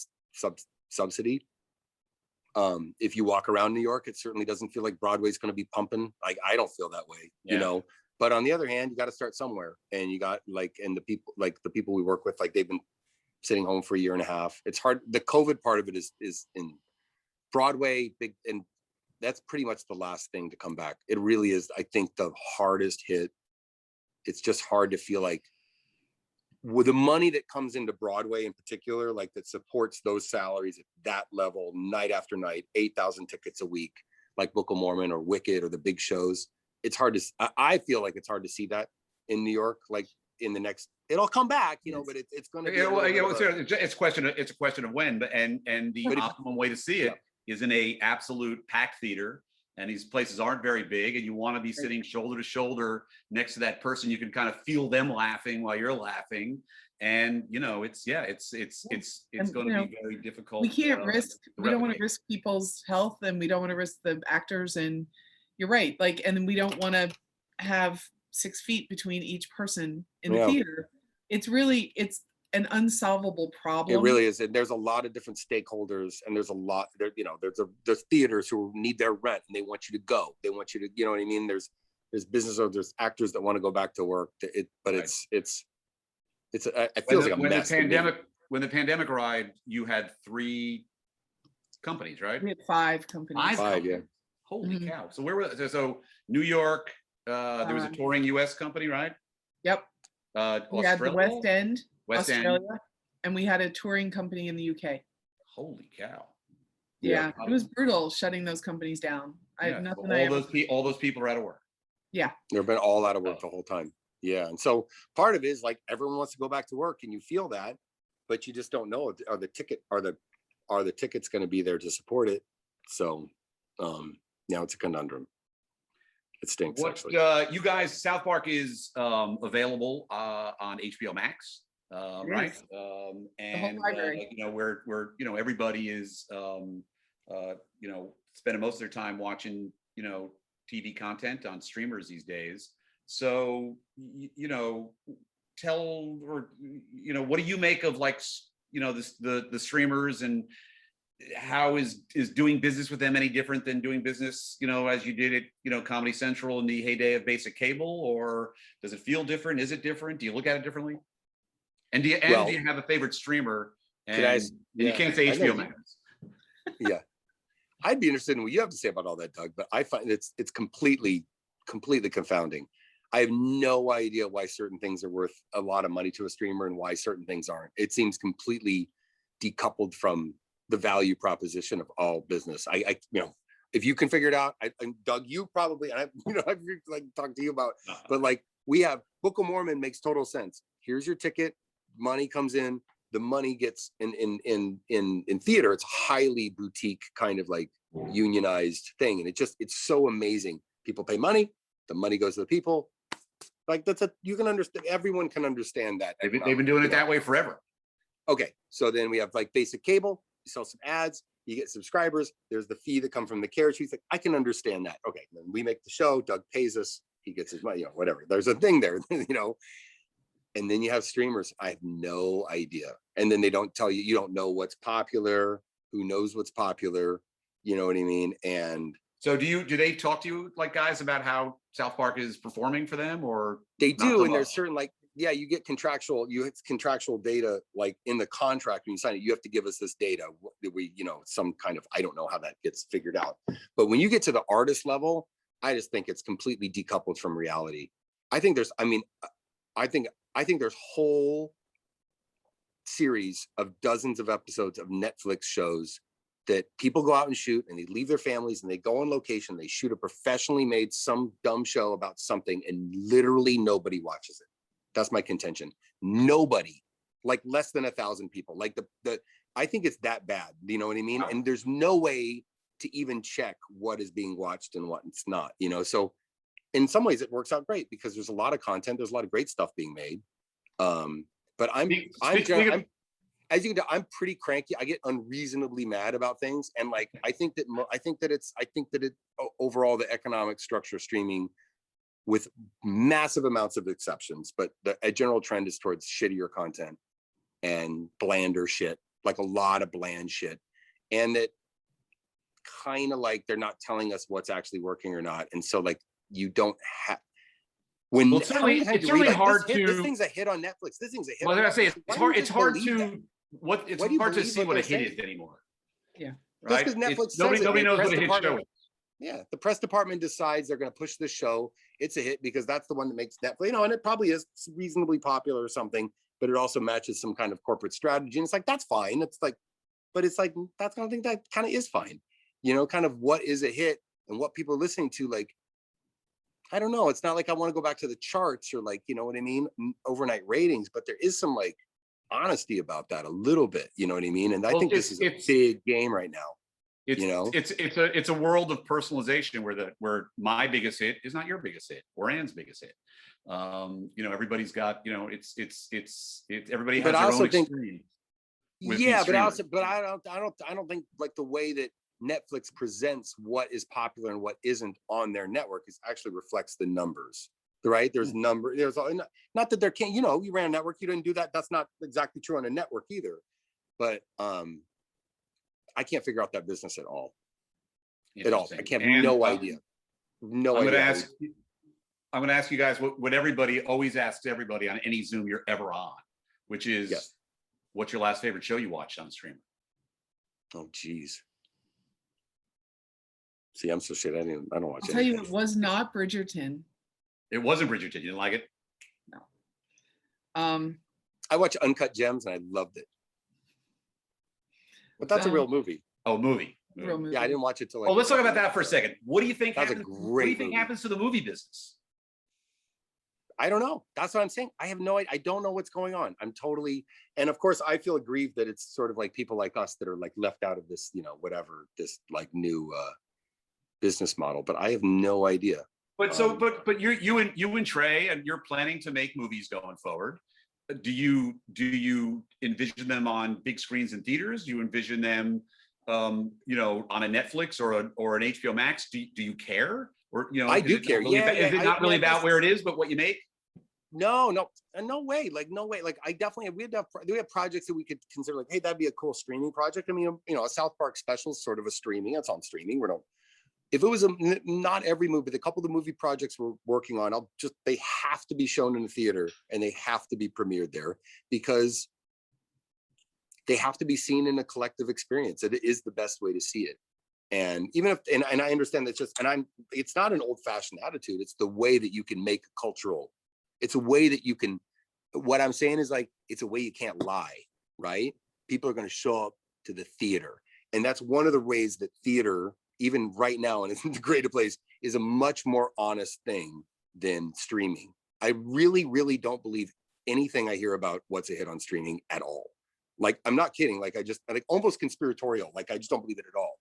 subsidy. If you walk around New York, it certainly doesn't feel like Broadway's going to be pumping. Like, I don't feel that way, you know. But on the other hand, you got to start somewhere, and you got and the people we work with, like, they've been sitting home for a year and a half. It's hard. The COVID part of it is in Broadway, big, and that's pretty much the last thing to come back. It really is, I think, the hardest hit. It's just hard to feel like, with the money that comes into Broadway in particular, like, that supports those salaries at that level, night after night, 8,000 tickets a week, like Book of Mormon or Wicked or the big shows. It's hard to, I feel like it's hard to see that in New York, like, in the next, it'll come back, you know, but it's going to be. It's a question of when, but and the optimum way to see it is in a absolute packed theater. And these places aren't very big, and you want to be sitting shoulder to shoulder next to that person. You can kind of feel them laughing while you're laughing, and you know, it's going to be very difficult. We can't risk. We don't want to risk people's health, and we don't want to risk the actors. And you're right, like, and then we don't want to have 6 feet between each person in the theater. It's an unsolvable problem. It really is. And there's a lot of different stakeholders, and there's a lot there, you know, there's theaters who need their rent, and they want you to go. They want you to, you know what I mean? There's business owners, there's actors that want to go back to work. It feels like a mess. When the pandemic arrived, you had 3 companies, right? We had 5 companies. 5, yeah. Holy cow. So where were so New York, there was a touring US company, right? Yep. We had the West End, Australia, End. And we had a touring company in the UK. Holy cow. Yeah, it was brutal shutting those companies down. All those people are out of work. Yeah. They've been all out of work the whole time. Yeah. And so part of it is, like, everyone wants to go back to work, and you feel that, but you just don't know, are the tickets going to be there to support it? So now it's a conundrum. It stinks. You guys, South Park is available on HBO Max, right? And you know, where you know, everybody is you know, spending most of their time watching, you know, TV content on streamers these days. So you know, what do you make of, like, you know, the streamers, and how is doing business with them any different than doing business, you know, as you did it, you know, Comedy Central in the heyday of basic cable? Or does it feel different? Is it different? Do you look at it differently? And do you have a favorite streamer? And you can't say HBO Max. Yeah, I'd be interested in what you have to say about all that, Doug. But I find it's completely confounding. I have no idea why certain things are worth a lot of money to a streamer and why certain things aren't. It seems completely decoupled from the value proposition of all business. I you know, if you can figure it out, and Doug, you probably, and I've like talked to you about, but like, we have Book of Mormon makes total sense. Here's your ticket, money comes in, the money gets in theater. It's highly boutique, kind of like unionized thing, and it's so amazing. People pay money, the money goes to the people. Like, you can understand. Everyone can understand that. They've been doing it that way forever. Okay, so then we have, like, basic cable. You sell some ads, you get subscribers. There's the fee that come from the carriage fees. Like, I can understand that. Okay, then we make the show. Doug pays us. He gets his money. You know, whatever. There's a thing there. You know. And then you have streamers. I have no idea. And then they don't tell you. You don't know what's popular. Who knows what's popular? You know what I mean? And so do they talk to you, like, guys, about how South Park is performing for them? Or they do, and there's certain, like, yeah, you get contractual data, like, in the contract when you sign it. You have to give us this data. You know, some kind of, I don't know how that gets figured out. But when you get to the artist level, I just think it's completely decoupled from reality. I think there's whole series of dozens of episodes of Netflix shows that people go out and shoot, and they leave their families, and they go on location. They shoot a professionally made some dumb show about something, and literally nobody watches it. That's my contention. Nobody, like, less than 1,000 people. Like, I think it's that bad. You know what I mean? And there's no way to even check what is being watched and what it's not. You know, so in some ways it works out great, because there's a lot of content. There's a lot of great stuff being made. But as you can tell, I'm pretty cranky. I get unreasonably mad about things, and, like, I think that overall the economic structure of streaming with massive amounts of exceptions, but a general trend is towards shittier content and blander shit, like a lot of bland shit. And that kind of like they're not telling us what's actually working or not. And so like you don't have when Well, it's certainly hard this to. thing's a hit on Netflix. This thing's a hit. Well, on I say Netflix. it's hard. It's hard to that? it's Why do you hard to believe see what what a they're hit is saying? anymore. Yeah. Right. Just because Netflix Nobody knows what a hit show department, is. yeah, the press department decides they're going to push the show. It's a hit because that's the one that makes Netflix, and it probably is reasonably popular or something, but it also matches some kind of corporate strategy. And it's like, that's fine. It's like, but it's like, that's kind of thing that kind of is fine. Kind of what is a hit and what people are listening to. Like, I don't know. It's not like I want to go back to the charts or like, you know what I mean? Overnight ratings, but there is some like honesty about that a little bit. You know what I mean? And I think this is a big game right now. It's a world of personalization where my biggest hit is not your biggest hit or Ann's biggest hit. Everybody's got, it's everybody has their own experience. Yeah, but I don't think like the way that Netflix presents what is popular and what isn't on their network is actually reflects the numbers, right? There's not that there can't, you ran a network, you didn't do that. That's not exactly true on a network either. But I can't figure out that business at all. At all. I can't. No idea. No idea. I'm going to ask you guys what everybody always asks everybody on any Zoom you're ever on, which is, what's your last favorite show you watched on stream? Oh, geez. See, I'm so shit. I don't watch it. I'll tell you, it was not Bridgerton. It wasn't Bridgerton. You didn't like it? No. I watched Uncut Gems and I loved it. But that's a real movie. Oh, movie. Real movie. Yeah, I didn't watch it till like. Oh, let's talk about that for a second. What do you think happens? What do you think happens to the movie business? I don't know. That's what I'm saying. I have no idea. I don't know what's going on. I'm totally, and of course, I feel aggrieved that it's sort of like people like us that are like left out of this, whatever, this like new business model. But I have no idea. But but you and Trey, and you're planning to make movies going forward. Do you envision them on big screens in theaters? Do you envision them, on a Netflix or an HBO Max? Do you care? Or I do care. Is it not really about where it is, but what you make? No way. Like no way. Like I definitely we have projects that we could consider like, hey, that'd be a cool streaming project. I mean, a South Park special is sort of a streaming. It's on streaming. If it was not every movie, the couple of the movie projects we're working on, they have to be shown in the theater and they have to be premiered there because they have to be seen in a collective experience. It is the best way to see it. And even if, and I understand that's it's not an old fashioned attitude. It's the way that you can make cultural, it's a way that you can, what I'm saying is like, it's a way you can't lie, right? People are going to show up to the theater. And that's one of the ways that theater, even right now, and it's a greater place, is a much more honest thing than streaming. I really, really don't believe anything I hear about what's a hit on streaming at all. Like, I'm not kidding. Like, like almost conspiratorial. Like, I just don't believe it at all.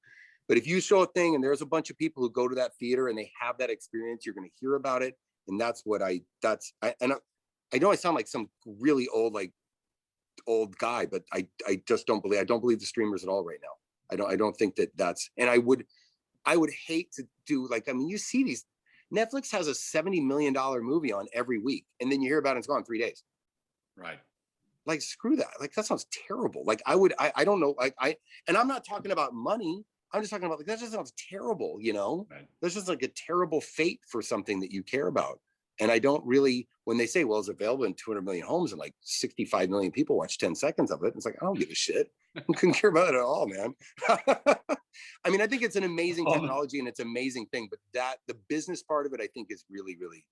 But if you show a thing and there's a bunch of people who go to that theater and they have that experience, you're going to hear about it. And that's what I know I sound like some really old guy, but I just don't believe the streamers at all right now. I don't think that's, and I would hate to do like, I mean, you see these, Netflix has a $70 million movie on every week. And then you hear about it, it's gone 3 days. Right. Like, screw that. Like, that sounds terrible. Like I don't know. And I'm not talking about money. I'm just talking about like, that just sounds terrible. Right. There's just like a terrible fate for something that you care about. And I don't really, when they say, well, it's available in 200 million homes and like 65 million people watch 10 seconds of it. It's like, I don't give a shit. I couldn't care about it at all, man. I mean, I think it's an amazing technology and it's an amazing thing, but the business part of it, I think is really, really,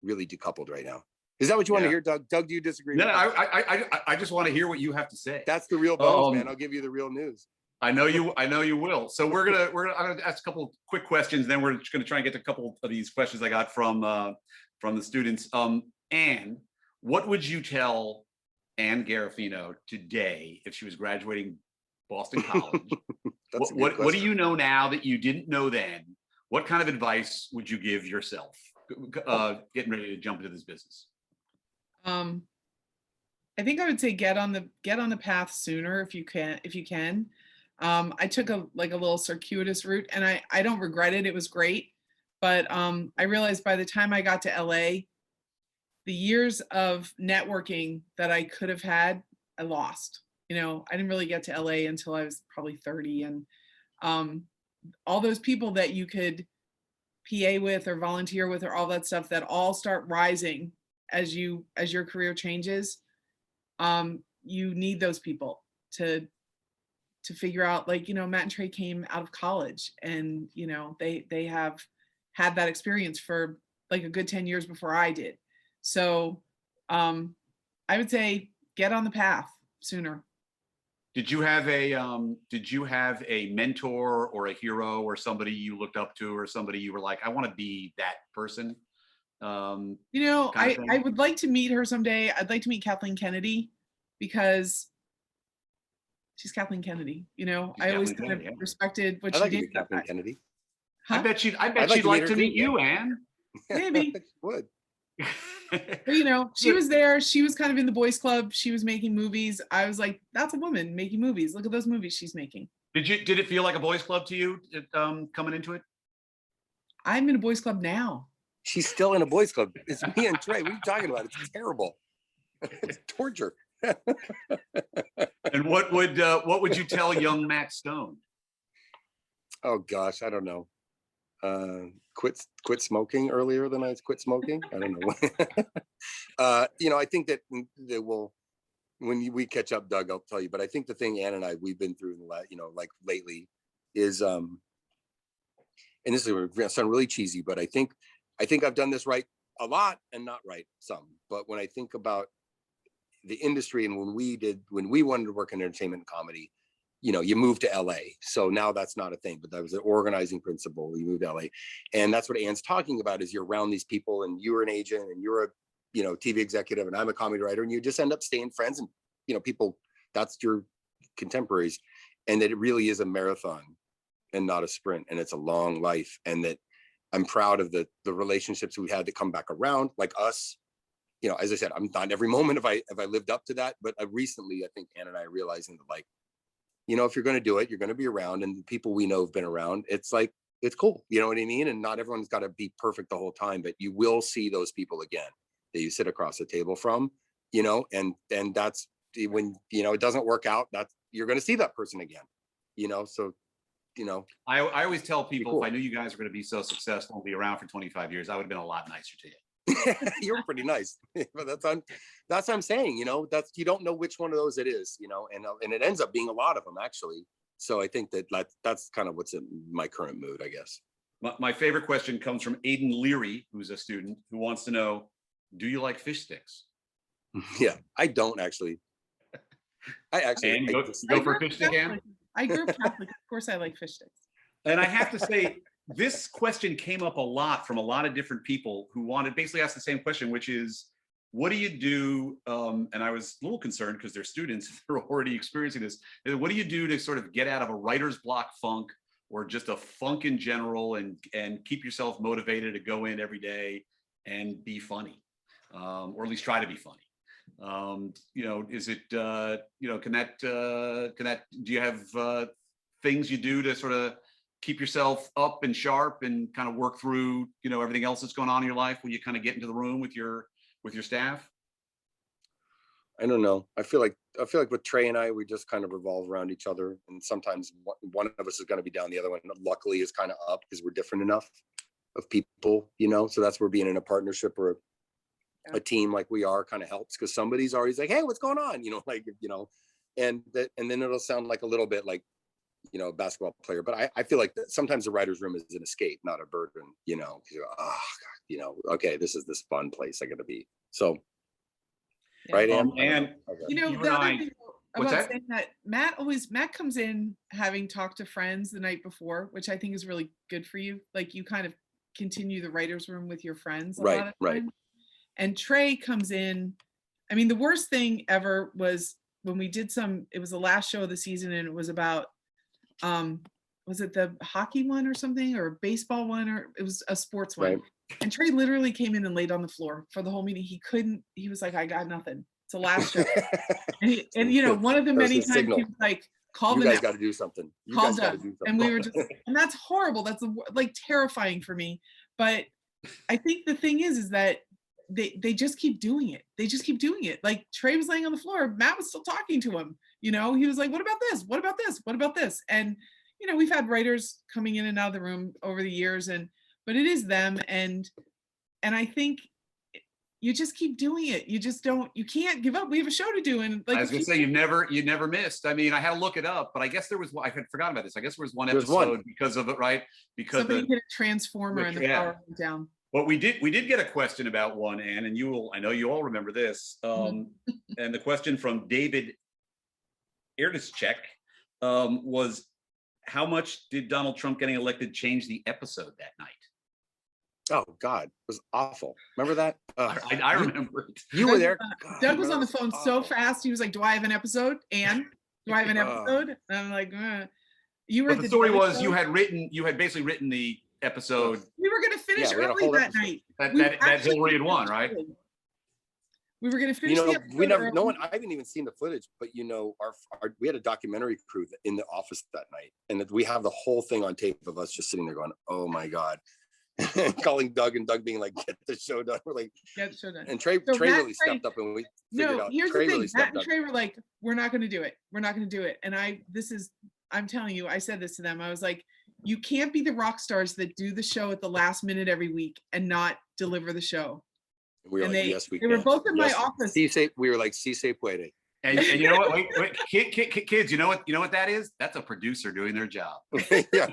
really decoupled right now. Is that what you want to hear, Doug? Doug, do you disagree? No, I just want to hear what you have to say. That's the real bones, man. I'll give you the real news. I know you will. So I'm gonna ask a couple quick questions. Then we're just gonna try and get to a couple of these questions I got from the students. Anne, what would you tell Anne Garefino today if she was graduating Boston College? What do you know now that you didn't know then? What kind of advice would you give yourself getting ready to jump into this business? I think I would say get on the path sooner if you can. I took a little circuitous route and I don't regret it. It was great. But I realized by the time I got to LA, the years of networking that I could have had, I lost. You know, I didn't really get to LA until I was probably 30. And all those people that you could PA with or volunteer with or all that stuff that all start rising as your career changes, you need those people to figure out, like, you know, Matt and Trey came out of college, and, you know, they have had that experience for like a good 10 years before I did. So I would say get on the path sooner. Did you have a mentor or a hero or somebody you looked up to or somebody you were like, I want to be that person? You know, I would like to meet her someday. I'd like to meet Kathleen Kennedy, because she's Kathleen Kennedy. You know, She's I always Kathleen kind of Kennedy, yeah. respected what I'd she like to did. meet Kathleen Kennedy. I Huh? bet she'd I'd like like to to meet her meet too, you, yeah. Anne. Maybe. Would. But, you know, she was there. She was kind of in the boys club. She was making movies. I was like, that's a woman making movies. Look at those movies she's making. Did it feel like a boys club to you coming into it? I'm in a boys club now. She's still in a boys club. It's me and Trey. What are you talking about? It's terrible. It's torture. And what would you tell young Matt Stone? Oh gosh, I don't know. Quit smoking earlier than I quit smoking. I don't know. You know, I think that when we catch up, Doug, I'll tell you. But I think the thing Ann and we've been through, you know, like lately, is and this is going to sound really cheesy, but I think I've done this right a lot and not right some. But when I think about the industry and when we wanted to work in entertainment and comedy, you know, you moved to LA. So now that's not a thing, but that was an organizing principle. You moved to LA. And that's what Ann's talking about, is you're around these people, and you're an agent, and you're a, you know, TV executive, and I'm a comedy writer, and you just end up staying friends, and, you know, people, that's your contemporaries. And that it really is a marathon and not a sprint, and it's a long life. And that I'm proud of the relationships we had that come back around, like us. You know, as I said, I'm not every moment if I lived up to that, but recently I think Ann and I are realizing that, like, you know, if you're going to do it, you're going to be around, and the people we know have been around. It's like, it's cool. You know what I mean? And not everyone's got to be perfect the whole time, but you will see those people again that you sit across the table from, you know, and that's when, you know, it doesn't work out, that's, you're going to see that person again, you know? So, you know, I always tell people, cool. if I knew you guys were going to be so successful and be around for 25 years, I would have been a lot nicer to you. You're pretty nice. But that's what I'm saying, you know, that's, you don't know which one of those it is, you know, and it ends up being a lot of them, actually. So I think that's kind of what's in my current mood, I guess. My favorite question comes from Aiden Leary, who's a student who wants to know, do you like fish sticks? Yeah, I don't actually. And go for a fish stick, Ann? I grew up Catholic. Of course I like fish sticks. And I have to say, this question came up a lot from a lot of different people who wanted basically ask the same question, which is, what do you do? And I was a little concerned because they're students, they're already experiencing this. What do you do to sort of get out of a writer's block funk, or just a funk in general, and keep yourself motivated to go in every day and be funny, or at least try to be funny? You know, is it, you know, do you have things you do to sort of keep yourself up and sharp and kind of work through, you know, everything else that's going on in your life when you kind of get into the room with your staff? I don't know. I feel like with Trey and I, we just kind of revolve around each other, and sometimes one of us is going to be down, the other one luckily is kind of up, because we're different enough of people, you know. So that's where being in a partnership or a team like we are kind of helps, because somebody's always like, hey, what's going on, you know, like, you know, and then it'll sound like a little bit like, you know, a basketball player, but I feel like that sometimes the writer's room is an escape, not a burden, you know. You go, oh, God, you know, okay, this is this fun place I got to be. So, Yeah. right, Ann? And you know, you the and other I- thing what's about that? saying that, Matt comes in having talked to friends the night before, which I think is really good for you. Like, you kind of continue the writer's room with your friends a lot of time. And Trey comes in. I mean, the worst thing ever was when we did it was the last show of the season, and it was about, was it the hockey one or something, or a baseball one, or it was a sports one. Right. And Trey literally came in and laid on the floor for the whole meeting. He was like, I got nothing. It's the last show. and you know, one of the many times he was like, call you the guys got to do something. call Doug. And we were just, and that's horrible. That's like terrifying for me. But I think the thing is that they just keep doing it. They just keep doing it. Like Trey was laying on the floor, Matt was still talking to him. You know, he was like, "What about this? What about this? What about this?" And you know, we've had writers coming in and out of the room over the years, but it is them, and I think you just keep doing it. You just don't. You can't give up. We have a show to do, and like I was gonna say you never missed. I mean, I had to look it up, but I guess there was I had forgotten about this. I guess there was one episode because of it, right? Because somebody hit a transformer and the power went down. But we did get a question about one, Anne, and I know you all remember this. And the question from David Erdischek was, how much did Donald Trump getting elected change the episode that night? Oh God, it was awful. Remember that? I remember it. You were there. God, Doug was on the phone so fast. He was like, "Do I have an episode? And do I have an episode?" And I'm like, "You were." But the story was you had basically written the episode. We were going to finish early that night. That Hillary had won, right? We were going to finish. No one. I haven't even seen the footage, but you know, we had a documentary crew in the office that night, and we have the whole thing on tape of us just sitting there going, "Oh my God." Calling Doug and Doug being like, "Get the show done." We're like, "Get the show done." And Trey really stepped up, and we figured out. Here's the thing: Matt and Trey were like, "We're not going to do it. We're not going to do it." And I'm telling you, I said this to them. I was like, "You can't be the rock stars that do the show at the last minute every week and not deliver the show." We were like, "Yes, we can." They were both in my office. We were like, "Si se puede." And you know what? Wait, kids, you know what that is? That's a producer doing their job. Yeah.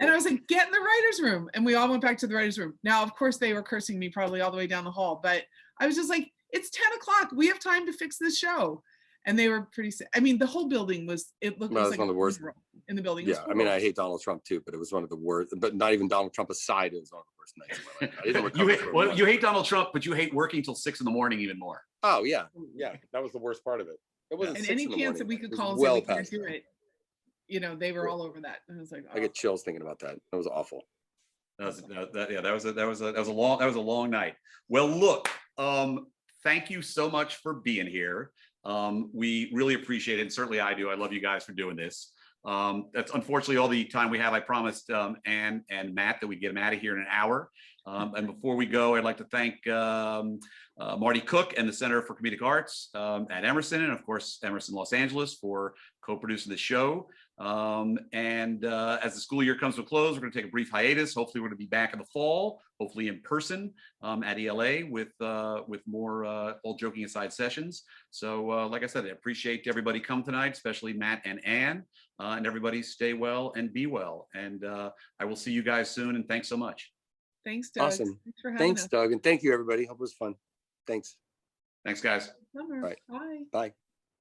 And I was like, "Get in the writer's room." And we all went back to the writer's room. Now, of course, they were cursing me probably all the way down the hall, but I was just like, "It's 10 o'clock. We have time to fix this show." And they were pretty, I mean, the whole building it looked like one of the worst in the building. Yeah, I mean, I hate Donald Trump too, but it was one of the worst, but not even Donald Trump aside, it was one of the worst nights of my life. I didn't you hate Donald Trump, but you hate working till 6 in the morning even more. Oh yeah. That was the worst part of it. It wasn't. And any chance that we could call well we can't do it, you know, they were all over that. And I was like, I get chills thinking about that. That was awful. That was a long night. Well, look, thank you so much for being here. We really appreciate it, and certainly I do. I love you guys for doing this. That's unfortunately all the time we have. I promised Anne and Matt that we'd get them out of here in an hour. And before we go, I'd like to thank Marty Cook and the Center for Comedic Arts at Emerson, and of course Emerson Los Angeles for co-producing the show. As the school year comes to a close, we're going to take a brief hiatus. Hopefully we're going to be back in the fall, hopefully in person at ELA with more all joking aside sessions. So like I said, I appreciate everybody come tonight, especially Matt and Anne, and everybody stay well and be well. And I will see you guys soon, and thanks so much. Thanks, Doug. Awesome. Thanks for having Thanks, us. Doug. And thank you, everybody. Hope it was fun. Thanks. Thanks, guys. Summer. Right. Bye. Bye.